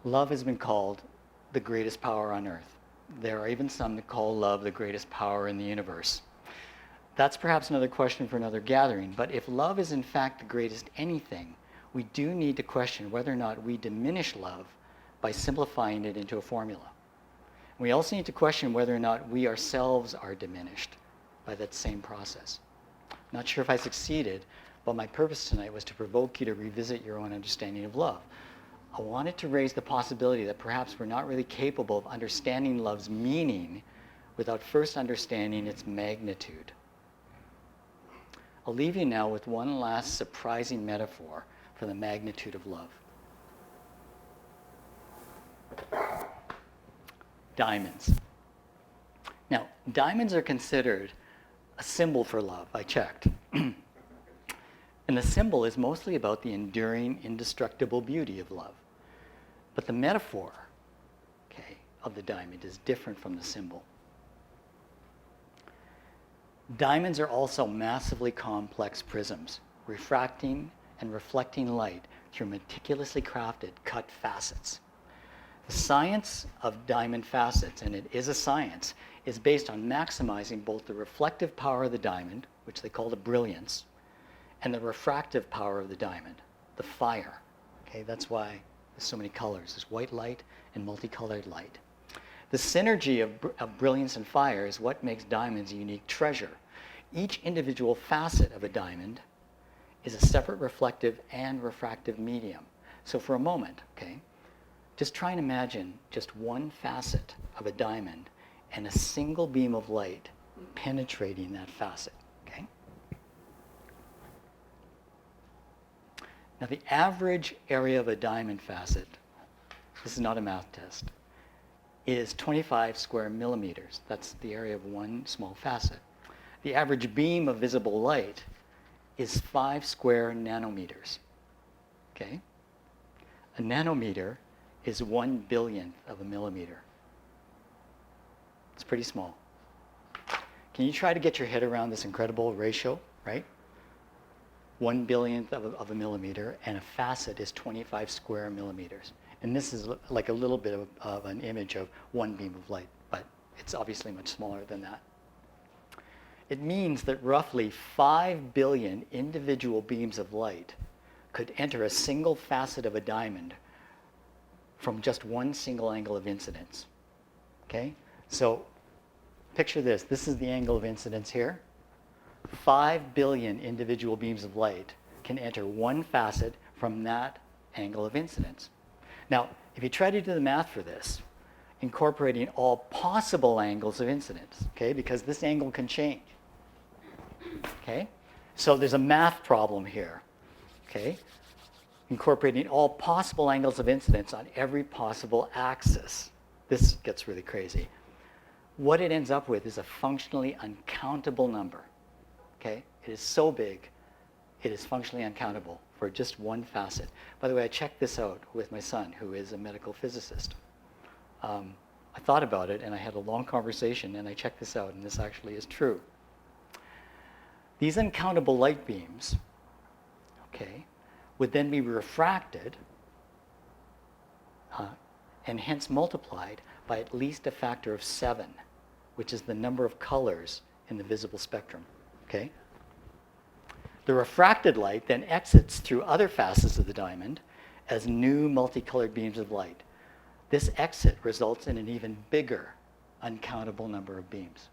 Love has been called the greatest power on earth. There are even some that call love the greatest power in the universe. That's perhaps another question for another gathering, but if love is in fact the greatest anything, we do need to question whether or not we diminish love by simplifying it into a formula. We also need to question whether or not we ourselves are diminished by that same process. Not sure if I succeeded, but my purpose tonight was to provoke you to revisit your own understanding of love. I wanted to raise the possibility that perhaps we're not really capable of understanding love's meaning without first understanding its magnitude. I'll leave you now with one last surprising metaphor for the magnitude of love. Diamonds. Now, diamonds are considered a symbol for love. I checked. And the symbol is mostly about the enduring, indestructible beauty of love. But the metaphor, of the diamond is different from the symbol. Diamonds are also massively complex prisms, refracting and reflecting light through meticulously crafted cut facets. The science of diamond facets, and it is a science, is based on maximizing both the reflective power of the diamond, which they call the brilliance, and the refractive power of the diamond, the fire. That's why there's so many colors. There's white light and multicolored light. The synergy of brilliance and fire is what makes diamonds a unique treasure. Each individual facet of a diamond is a separate reflective and refractive medium. So for a moment, just try and imagine just one facet of a diamond and a single beam of light penetrating that facet. Now the average area of a diamond facet, this is not a math test, is 25 square millimeters. That's the area of one small facet. The average beam of visible light is 5 square nanometers. A nanometer is 1/billionth of a millimeter. It's pretty small. Can you try to get your head around this incredible ratio, right? 1/billionth of a millimeter, and a facet is 25 square millimeters. And this is like a little bit of an image of one beam of light, but it's obviously much smaller than that. It means that roughly 5 billion individual beams of light could enter a single facet of a diamond from just one single angle of incidence. So picture this. This is the angle of incidence here. 5 billion individual beams of light can enter one facet from that angle of incidence. Now, if you try to do the math for this, incorporating all possible angles of incidence, because this angle can change. So there's a math problem here. Incorporating all possible angles of incidence on every possible axis. This gets really crazy. What it ends up with is a functionally uncountable number. It is so big, it is functionally uncountable for just one facet. By the way, I checked this out with my son, who is a medical physicist. I thought about it, and I had a long conversation, and I checked this out, and this actually is true. These uncountable light beams, would then be refracted and hence multiplied by at least a factor of 7, which is the number of colors in the visible spectrum. The refracted light then exits through other facets of the diamond as new multicolored beams of light. This exit results in an even bigger uncountable number of beams.